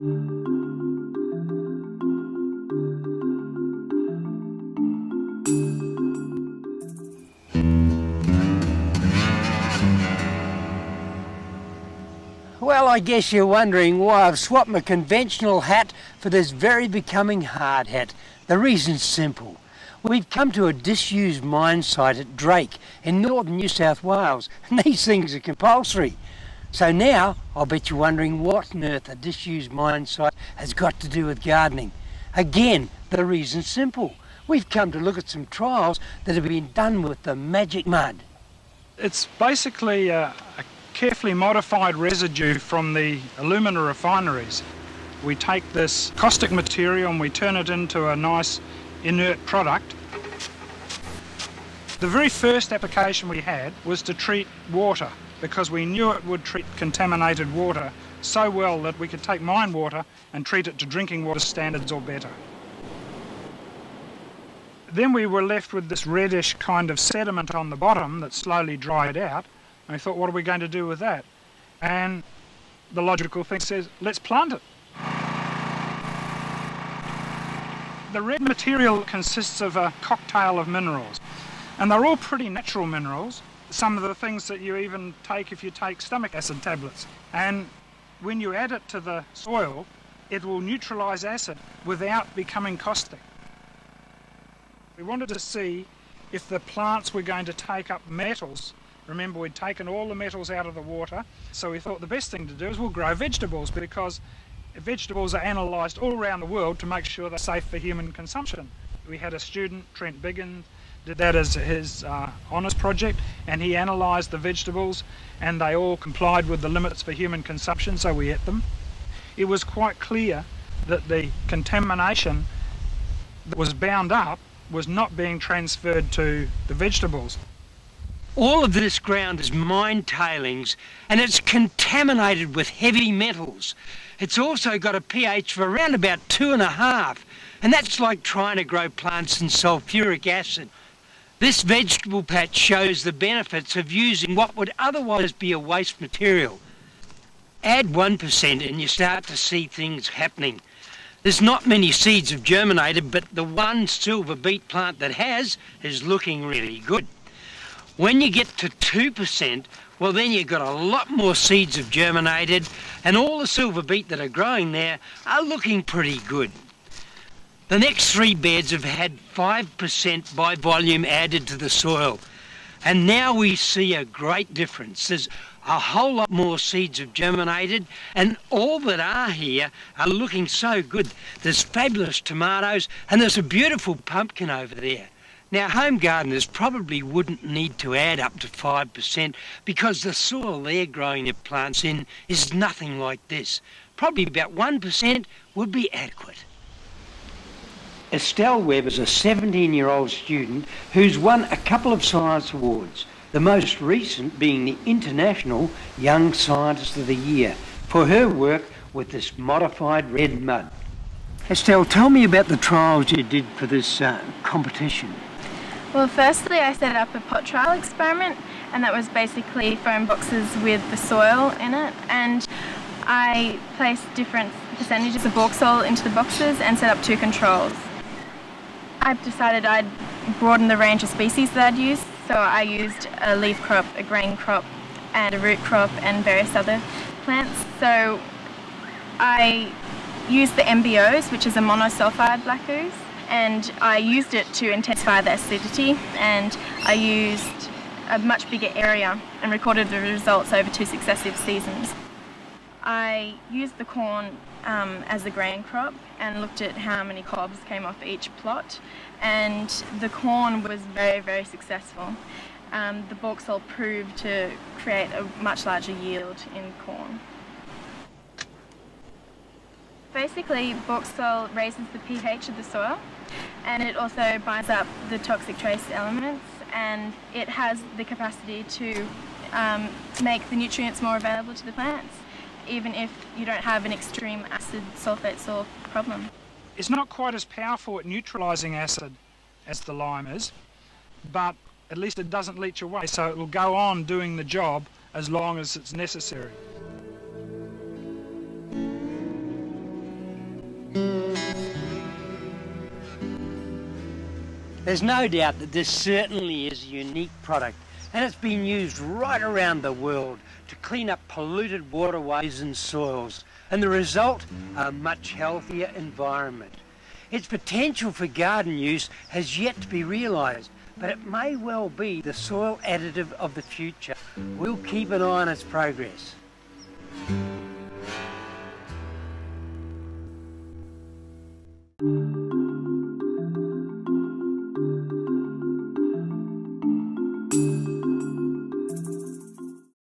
Well, I guess you're wondering why I've swapped my conventional hat for this very becoming hard hat. The reason's simple. We've come to a disused mine site at Drake in northern New South Wales, and these things are compulsory. So now, I'll bet you're wondering what on earth a disused mine site has got to do with gardening. Again, the reason's simple. We've come to look at some trials that have been done with the magic mud. It's basically a carefully modified residue from the alumina refineries. We take this caustic material and we turn it into a nice inert product. The very first application we had was to treat water, because we knew it would treat contaminated water so well that we could take mine water and treat it to drinking water standards or better. Then we were left with this reddish kind of sediment on the bottom that slowly dried out, and we thought, what are we going to do with that? And the logical thing says, let's plant it. The red material consists of a cocktail of minerals, and they're all pretty natural minerals. Some of the things that you even take if you take stomach acid tablets. And when you add it to the soil, it will neutralise acid without becoming caustic. We wanted to see if the plants were going to take up metals. Remember, we'd taken all the metals out of the water, so we thought the best thing to do is we'll grow vegetables, because vegetables are analysed all around the world to make sure they're safe for human consumption. We had a student, Trent Biggin, did that as his honours project, and he analysed the vegetables and they all complied with the limits for human consumption, so we ate them. It was quite clear that the contamination that was bound up was not being transferred to the vegetables. All of this ground is mine tailings, and it's contaminated with heavy metals. It's also got a pH of around about 2.5, and that's like trying to grow plants in sulfuric acid. This vegetable patch shows the benefits of using what would otherwise be a waste material. Add 1% and you start to see things happening. There's not many seeds have germinated, but the one silver beet plant that has is looking really good. When you get to 2%, well, then you've got a lot more seeds have germinated, and all the silver beet that are growing there are looking pretty good. The next 3 beds have had 5% by volume added to the soil, and now we see a great difference. There's a whole lot more seeds have germinated, and all that are here are looking so good. There's fabulous tomatoes, and there's a beautiful pumpkin over there. Now, home gardeners probably wouldn't need to add up to 5%, because the soil they're growing their plants in is nothing like this. Probably about 1% would be adequate. Estelle Webb is a 17-year-old student who's won a couple of science awards, the most recent being the International Young Scientist of the Year for her work with this modified red mud. Estelle, tell me about the trials you did for this competition. Well, firstly I set up a pot trial experiment, and that was basically foam boxes with the soil in it, and I placed different percentages of ViroSoil into the boxes and set up 2 controls. I've decided I'd broaden the range of species that I'd use, so I used a leaf crop, a grain crop and a root crop and various other plants. So I used the MBOs, which is a monosulfide black ooze, and I used it to intensify the acidity, and I used a much bigger area and recorded the results over 2 successive seasons. I used the corn as a grain crop and looked at how many cobs came off each plot, and the corn was very, very successful. The ViroSoil proved to create a much larger yield in corn. Basically, ViroSoil raises the pH of the soil, and it also binds up the toxic trace elements, and it has the capacity to make the nutrients more available to the plants, even if you don't have an extreme acid sulfate soil problem. It's not quite as powerful at neutralising acid as the lime is, but at least it doesn't leach away, so it will go on doing the job as long as it's necessary. There's no doubt that this certainly is a unique product, and it's been used right around the world to clean up polluted waterways and soils, and the result, a much healthier environment. Its potential for garden use has yet to be realised, but it may well be the soil additive of the future. We'll keep an eye on its progress.